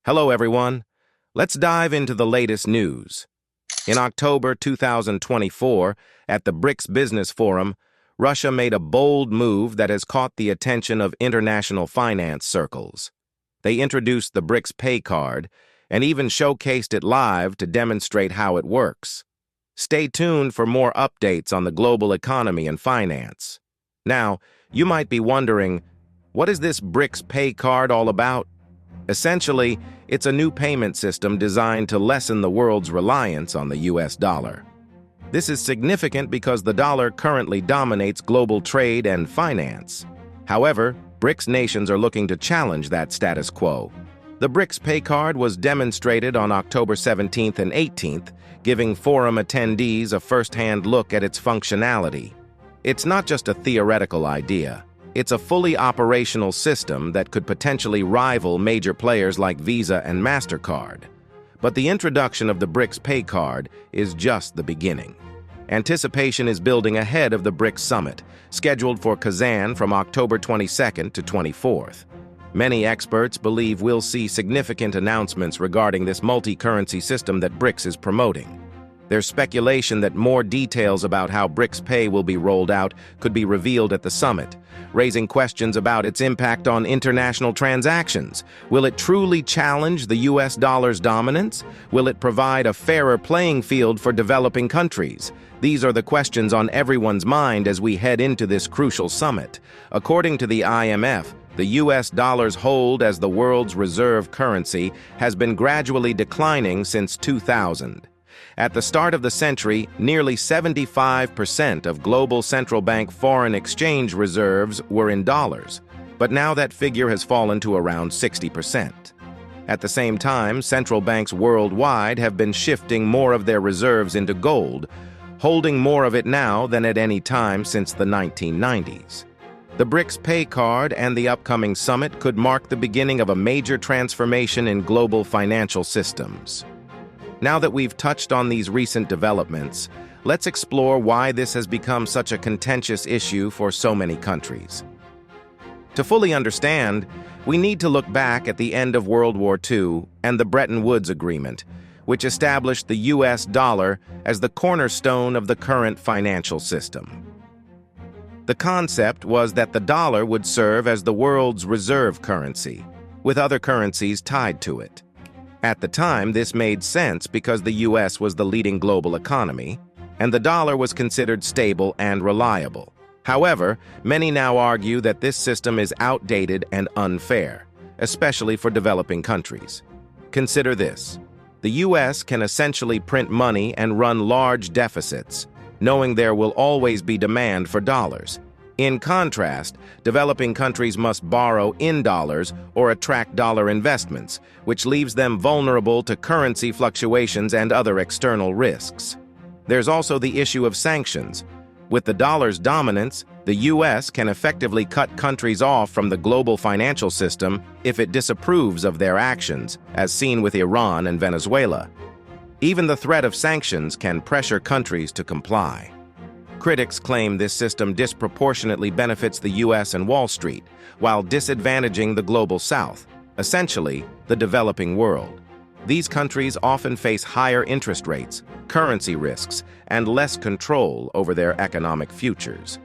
Hello, everyone. Let's dive into the latest news. In October 2024, at the BRICS Business Forum, Russia made a bold move that has caught the attention of international finance circles. They introduced the BRICS Pay card and even showcased it live to demonstrate how it works. Stay tuned for more updates on the global economy and finance. Now, you might be wondering, what is this BRICS Pay card all about? Essentially, it's a new payment system designed to lessen the world's reliance on the US dollar. This is significant because the dollar currently dominates global trade and finance. However, BRICS nations are looking to challenge that status quo. The BRICS Pay card was demonstrated on October 17th and 18th, giving forum attendees a first-hand look at its functionality. It's not just a theoretical idea. It's a fully operational system that could potentially rival major players like Visa and MasterCard. But the introduction of the BRICS Pay card is just the beginning. Anticipation is building ahead of the BRICS Summit, scheduled for Kazan from October 22nd to 24th. Many experts believe we'll see significant announcements regarding this multi-currency system that BRICS is promoting. There's speculation that more details about how BRICS Pay will be rolled out could be revealed at the summit, raising questions about its impact on international transactions. Will it truly challenge the US dollar's dominance? Will it provide a fairer playing field for developing countries? These are the questions on everyone's mind as we head into this crucial summit. According to the IMF, the US dollar's hold as the world's reserve currency has been gradually declining since 2000. At the start of the century, nearly 75% of global central bank foreign exchange reserves were in dollars, but now that figure has fallen to around 60%. At the same time, central banks worldwide have been shifting more of their reserves into gold, holding more of it now than at any time since the 1990s. The BRICS Pay card and the upcoming summit could mark the beginning of a major transformation in global financial systems. Now that we've touched on these recent developments, let's explore why this has become such a contentious issue for so many countries. To fully understand, we need to look back at the end of World War II and the Bretton Woods Agreement, which established the US dollar as the cornerstone of the current financial system. The concept was that the dollar would serve as the world's reserve currency, with other currencies tied to it. At the time, this made sense because the US was the leading global economy, and the dollar was considered stable and reliable. However, many now argue that this system is outdated and unfair, especially for developing countries. Consider this. The US can essentially print money and run large deficits, knowing there will always be demand for dollars. In contrast, developing countries must borrow in dollars or attract dollar investments, which leaves them vulnerable to currency fluctuations and other external risks. There's also the issue of sanctions. With the dollar's dominance, the US can effectively cut countries off from the global financial system if it disapproves of their actions, as seen with Iran and Venezuela. Even the threat of sanctions can pressure countries to comply. Critics claim this system disproportionately benefits the US and Wall Street, while disadvantaging the global South, essentially the developing world. These countries often face higher interest rates, currency risks, and less control over their economic futures.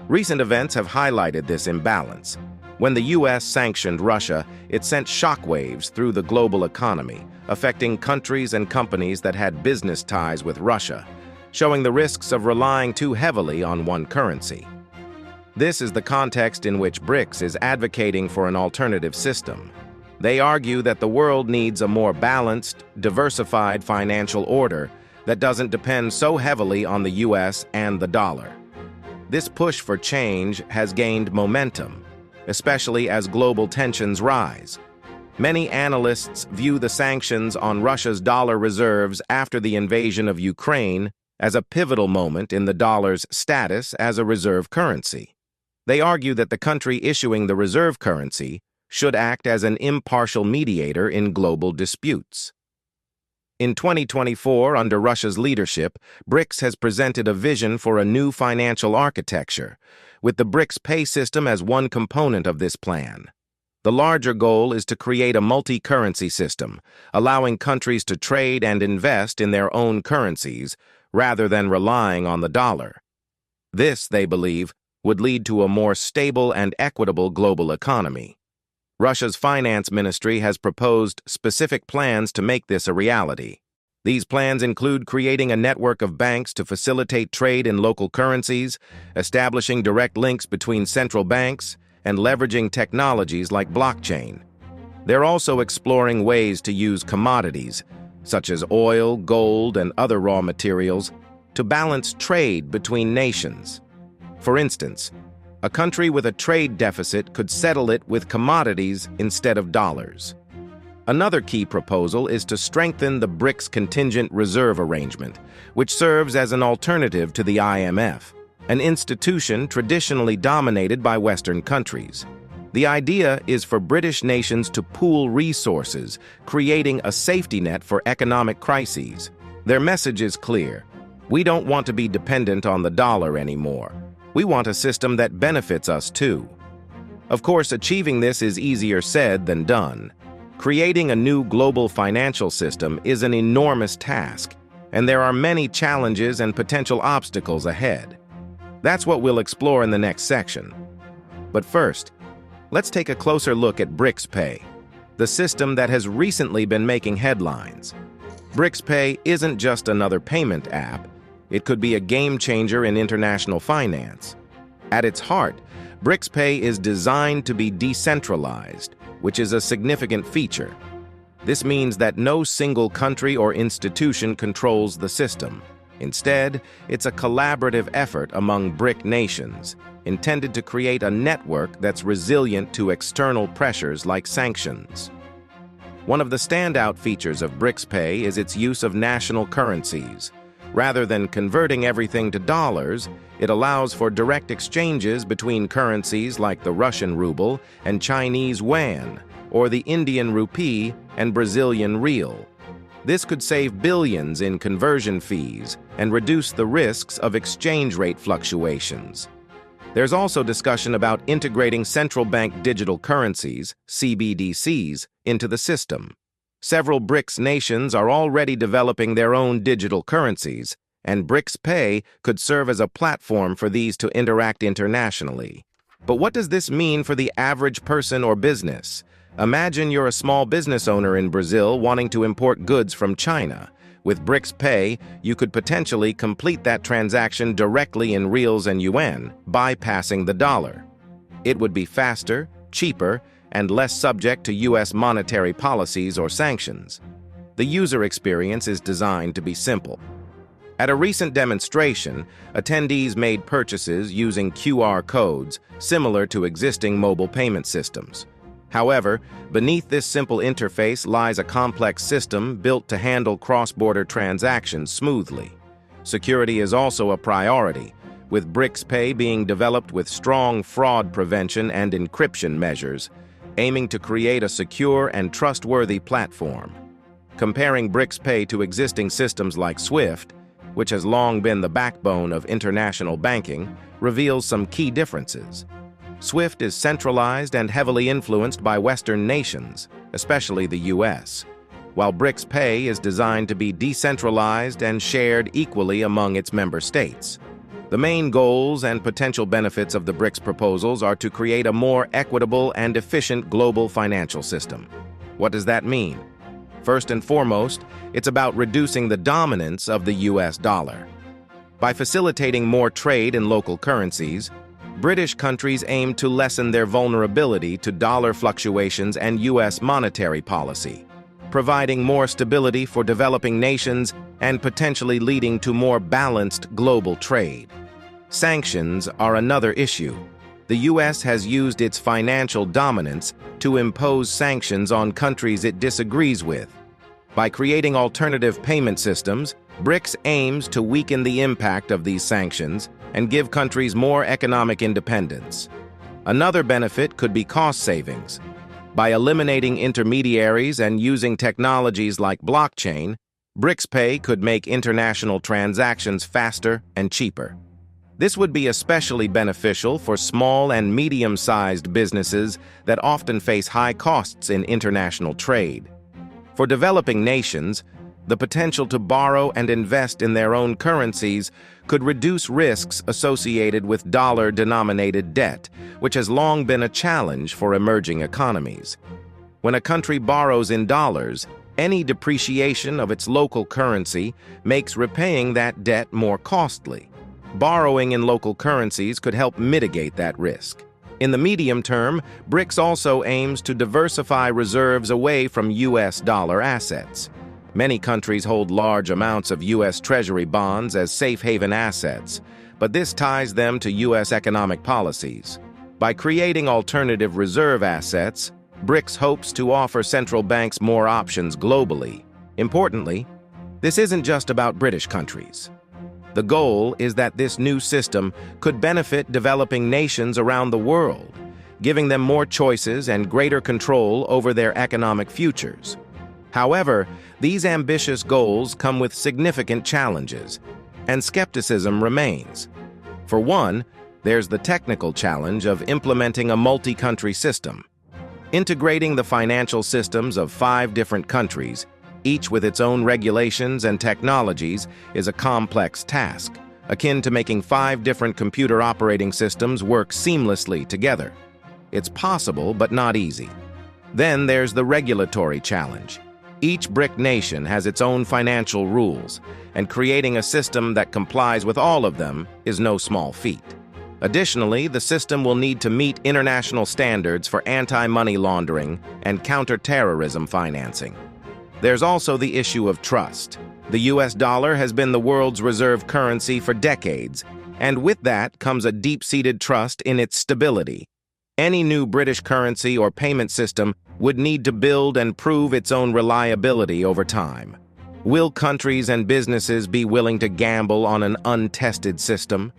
Recent events have highlighted this imbalance. When the US sanctioned Russia, it sent shockwaves through the global economy, affecting countries and companies that had business ties with Russia, showing the risks of relying too heavily on one currency. This is the context in which BRICS is advocating for an alternative system. They argue that the world needs a more balanced, diversified financial order that doesn't depend so heavily on the US and the dollar. This push for change has gained momentum, especially as global tensions rise. Many analysts view the sanctions on Russia's dollar reserves after the invasion of Ukraine as a pivotal moment in the dollar's status as a reserve currency. They argue that the country issuing the reserve currency should act as an impartial mediator in global disputes. In 2024, under Russia's leadership, BRICS has presented a vision for a new financial architecture, with the BRICS Pay system as one component of this plan. The larger goal is to create a multi-currency system, allowing countries to trade and invest in their own currencies rather than relying on the dollar. This, they believe, would lead to a more stable and equitable global economy. Russia's finance ministry has proposed specific plans to make this a reality. These plans include creating a network of banks to facilitate trade in local currencies, establishing direct links between central banks, and leveraging technologies like blockchain. They're also exploring ways to use commodities, such as oil, gold, and other raw materials, to balance trade between nations. For instance, a country with a trade deficit could settle it with commodities instead of dollars. Another key proposal is to strengthen the BRICS Contingent Reserve Arrangement, which serves as an alternative to the IMF, an institution traditionally dominated by Western countries. The idea is for British nations to pool resources, creating a safety net for economic crises. Their message is clear. We don't want to be dependent on the dollar anymore. We want a system that benefits us too. Of course, achieving this is easier said than done. Creating a new global financial system is an enormous task, and there are many challenges and potential obstacles ahead. That's what we'll explore in the next section. But first, let's take a closer look at BRICS Pay, the system that has recently been making headlines. BRICS Pay isn't just another payment app. It could be a game changer in international finance. At its heart, BRICS Pay is designed to be decentralized, which is a significant feature. This means that no single country or institution controls the system. Instead, it's a collaborative effort among BRIC nations, intended to create a network that's resilient to external pressures like sanctions. One of the standout features of BRICS Pay is its use of national currencies. Rather than converting everything to dollars, it allows for direct exchanges between currencies like the Russian ruble and Chinese yuan, or the Indian rupee and Brazilian real. This could save billions in conversion fees and reduce the risks of exchange rate fluctuations. There's also discussion about integrating central bank digital currencies, CBDCs, into the system. Several BRICS nations are already developing their own digital currencies, and BRICS Pay could serve as a platform for these to interact internationally. But what does this mean for the average person or business? Imagine you're a small business owner in Brazil wanting to import goods from China. With BRICS Pay, you could potentially complete that transaction directly in reals and yuan, bypassing the dollar. It would be faster, cheaper, and less subject to U.S. monetary policies or sanctions. The user experience is designed to be simple. At a recent demonstration, attendees made purchases using QR codes similar to existing mobile payment systems. However, beneath this simple interface lies a complex system built to handle cross-border transactions smoothly. Security is also a priority, with BRICS Pay being developed with strong fraud prevention and encryption measures, aiming to create a secure and trustworthy platform. Comparing BRICS Pay to existing systems like SWIFT, which has long been the backbone of international banking, reveals some key differences. SWIFT is centralized and heavily influenced by Western nations, especially the U.S., while BRICS Pay is designed to be decentralized and shared equally among its member states. The main goals and potential benefits of the BRICS proposals are to create a more equitable and efficient global financial system. What does that mean? First and foremost, it's about reducing the dominance of the U.S. dollar. By facilitating more trade in local currencies, British countries aim to lessen their vulnerability to dollar fluctuations and U.S. monetary policy, providing more stability for developing nations and potentially leading to more balanced global trade. Sanctions are another issue. The U.S. has used its financial dominance to impose sanctions on countries it disagrees with. By creating alternative payment systems, BRICS aims to weaken the impact of these sanctions and give countries more economic independence. Another benefit could be cost savings. By eliminating intermediaries and using technologies like blockchain, BRICS Pay could make international transactions faster and cheaper. This would be especially beneficial for small and medium-sized businesses that often face high costs in international trade. For developing nations, the potential to borrow and invest in their own currencies could reduce risks associated with dollar-denominated debt, which has long been a challenge for emerging economies. When a country borrows in dollars, any depreciation of its local currency makes repaying that debt more costly. Borrowing in local currencies could help mitigate that risk. In the medium term, BRICS also aims to diversify reserves away from U.S. dollar assets. Many countries hold large amounts of U.S. Treasury bonds as safe haven assets, but this ties them to U.S. economic policies. By creating alternative reserve assets, BRICS hopes to offer central banks more options globally. Importantly, this isn't just about British countries. The goal is that this new system could benefit developing nations around the world, giving them more choices and greater control over their economic futures. However, these ambitious goals come with significant challenges, and skepticism remains. For one, there's the technical challenge of implementing a multi-country system. Integrating the financial systems of 5 different countries, each with its own regulations and technologies, is a complex task, akin to making 5 different computer operating systems work seamlessly together. It's possible, but not easy. Then there's the regulatory challenge. Each BRIC nation has its own financial rules, and creating a system that complies with all of them is no small feat. Additionally, the system will need to meet international standards for anti-money laundering and counter-terrorism financing. There's also the issue of trust. The US dollar has been the world's reserve currency for decades, and with that comes a deep-seated trust in its stability. Any new British currency or payment system would need to build and prove its own reliability over time. Will countries and businesses be willing to gamble on an untested system?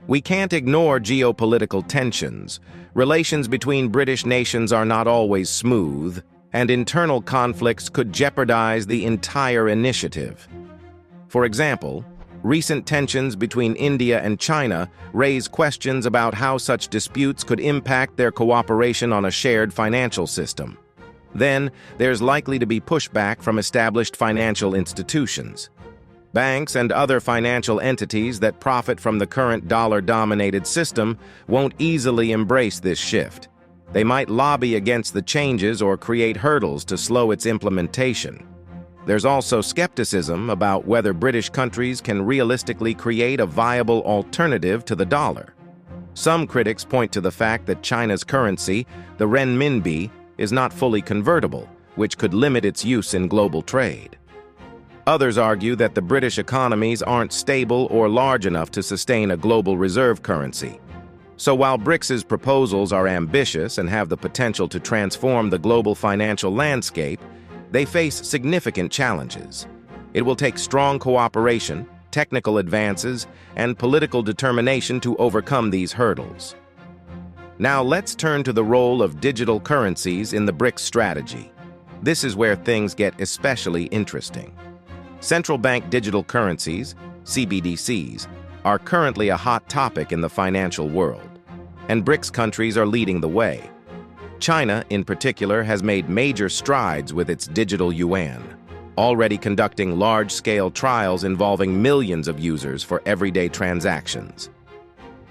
We can't ignore geopolitical tensions. Relations between British nations are not always smooth, and internal conflicts could jeopardize the entire initiative. For example, recent tensions between India and China raise questions about how such disputes could impact their cooperation on a shared financial system. Then, there's likely to be pushback from established financial institutions. Banks and other financial entities that profit from the current dollar-dominated system won't easily embrace this shift. They might lobby against the changes or create hurdles to slow its implementation. There's also skepticism about whether British countries can realistically create a viable alternative to the dollar. Some critics point to the fact that China's currency, the renminbi, is not fully convertible, which could limit its use in global trade. Others argue that the British economies aren't stable or large enough to sustain a global reserve currency. So while BRICS's proposals are ambitious and have the potential to transform the global financial landscape, they face significant challenges. It will take strong cooperation, technical advances, and political determination to overcome these hurdles. Now let's turn to the role of digital currencies in the BRICS strategy. This is where things get especially interesting. Central bank digital currencies, CBDCs, are currently a hot topic in the financial world, and BRICS countries are leading the way. China, in particular, has made major strides with its digital yuan, already conducting large-scale trials involving millions of users for everyday transactions.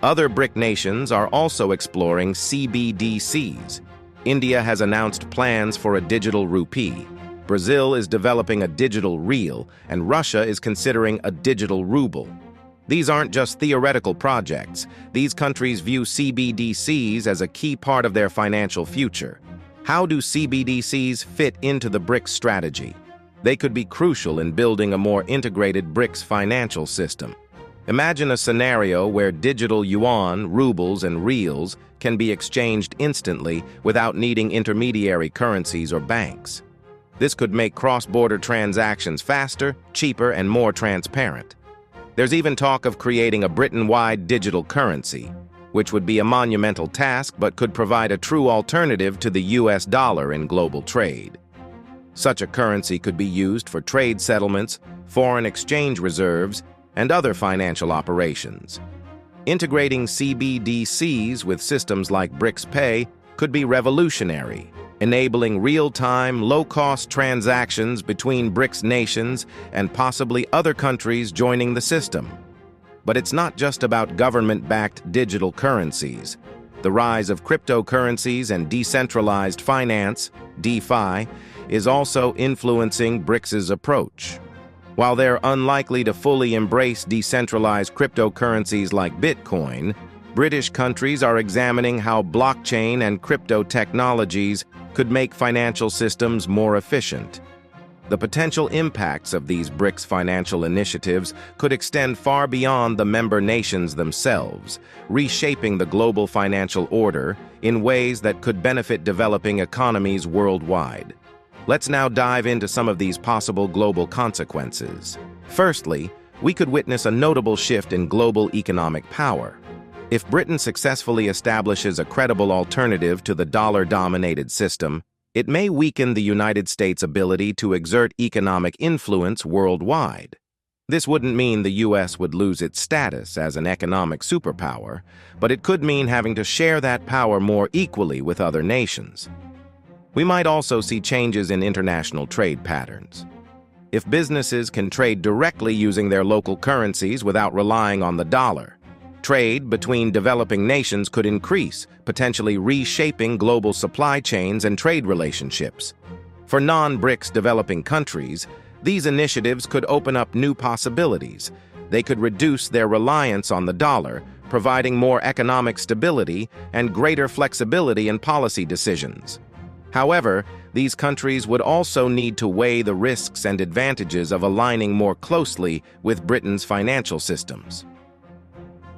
Other BRIC nations are also exploring CBDCs. India has announced plans for a digital rupee. Brazil is developing a digital real, and Russia is considering a digital ruble. These aren't just theoretical projects. These countries view CBDCs as a key part of their financial future. How do CBDCs fit into the BRICS strategy? They could be crucial in building a more integrated BRICS financial system. Imagine a scenario where digital yuan, rubles, and reals can be exchanged instantly without needing intermediary currencies or banks. This could make cross-border transactions faster, cheaper, and more transparent. There's even talk of creating a Britain-wide digital currency, which would be a monumental task but could provide a true alternative to the US dollar in global trade. Such a currency could be used for trade settlements, foreign exchange reserves, and other financial operations. Integrating CBDCs with systems like BRICS Pay could be revolutionary, enabling real-time, low-cost transactions between BRICS nations and possibly other countries joining the system. But it's not just about government-backed digital currencies. The rise of cryptocurrencies and decentralized finance, DeFi, is also influencing BRICS's approach. While they're unlikely to fully embrace decentralized cryptocurrencies like Bitcoin, British countries are examining how blockchain and crypto technologies could make financial systems more efficient. The potential impacts of these BRICS financial initiatives could extend far beyond the member nations themselves, reshaping the global financial order in ways that could benefit developing economies worldwide. Let's now dive into some of these possible global consequences. Firstly, we could witness a notable shift in global economic power. If Britain successfully establishes a credible alternative to the dollar-dominated system, it may weaken the United States' ability to exert economic influence worldwide. This wouldn't mean the U.S. would lose its status as an economic superpower, but it could mean having to share that power more equally with other nations. We might also see changes in international trade patterns. If businesses can trade directly using their local currencies without relying on the dollar, trade between developing nations could increase, potentially reshaping global supply chains and trade relationships. For non-BRICS developing countries, these initiatives could open up new possibilities. They could reduce their reliance on the dollar, providing more economic stability and greater flexibility in policy decisions. However, these countries would also need to weigh the risks and advantages of aligning more closely with Britain's financial systems.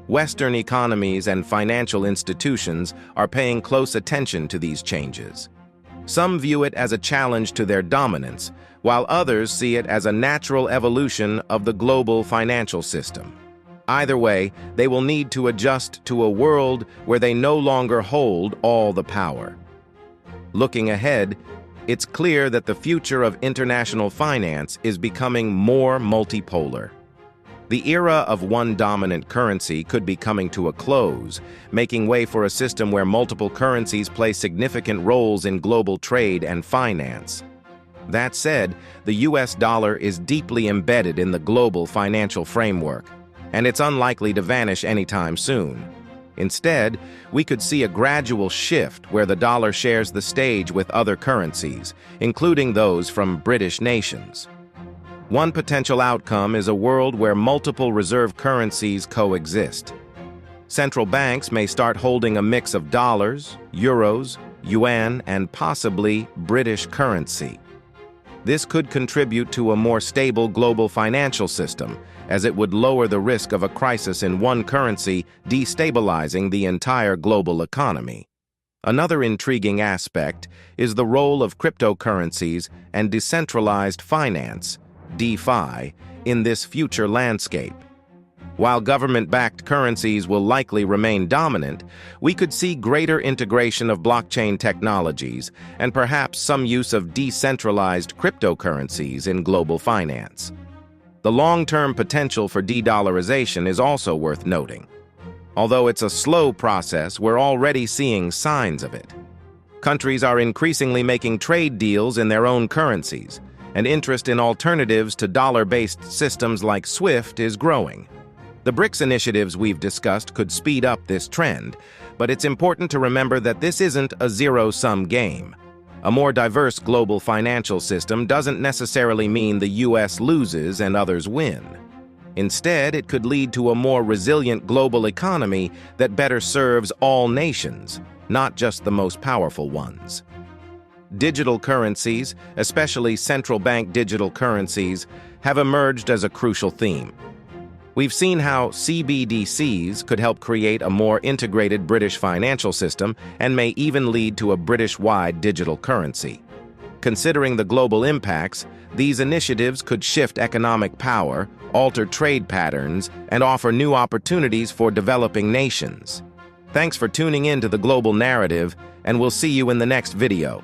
Western economies and financial institutions are paying close attention to these changes. Some view it as a challenge to their dominance, while others see it as a natural evolution of the global financial system. Either way, they will need to adjust to a world where they no longer hold all the power. Looking ahead, it's clear that the future of international finance is becoming more multipolar. The era of one dominant currency could be coming to a close, making way for a system where multiple currencies play significant roles in global trade and finance. That said, the US dollar is deeply embedded in the global financial framework, and it's unlikely to vanish anytime soon. Instead, we could see a gradual shift where the dollar shares the stage with other currencies, including those from British nations. One potential outcome is a world where multiple reserve currencies coexist. Central banks may start holding a mix of dollars, euros, yuan, and possibly British currency. This could contribute to a more stable global financial system, as it would lower the risk of a crisis in one currency destabilizing the entire global economy. Another intriguing aspect is the role of cryptocurrencies and decentralized finance, DeFi, in this future landscape. While government-backed currencies will likely remain dominant, we could see greater integration of blockchain technologies and perhaps some use of decentralized cryptocurrencies in global finance. The long-term potential for de-dollarization is also worth noting. Although it's a slow process, we're already seeing signs of it. Countries are increasingly making trade deals in their own currencies, and interest in alternatives to dollar-based systems like SWIFT is growing. The BRICS initiatives we've discussed could speed up this trend, but it's important to remember that this isn't a zero-sum game. A more diverse global financial system doesn't necessarily mean the US loses and others win. Instead, it could lead to a more resilient global economy that better serves all nations, not just the most powerful ones. Digital currencies, especially central bank digital currencies, have emerged as a crucial theme. We've seen how CBDCs could help create a more integrated British financial system and may even lead to a British-wide digital currency. Considering the global impacts, these initiatives could shift economic power, alter trade patterns, and offer new opportunities for developing nations. Thanks for tuning in to the Global Narrative, and we'll see you in the next video.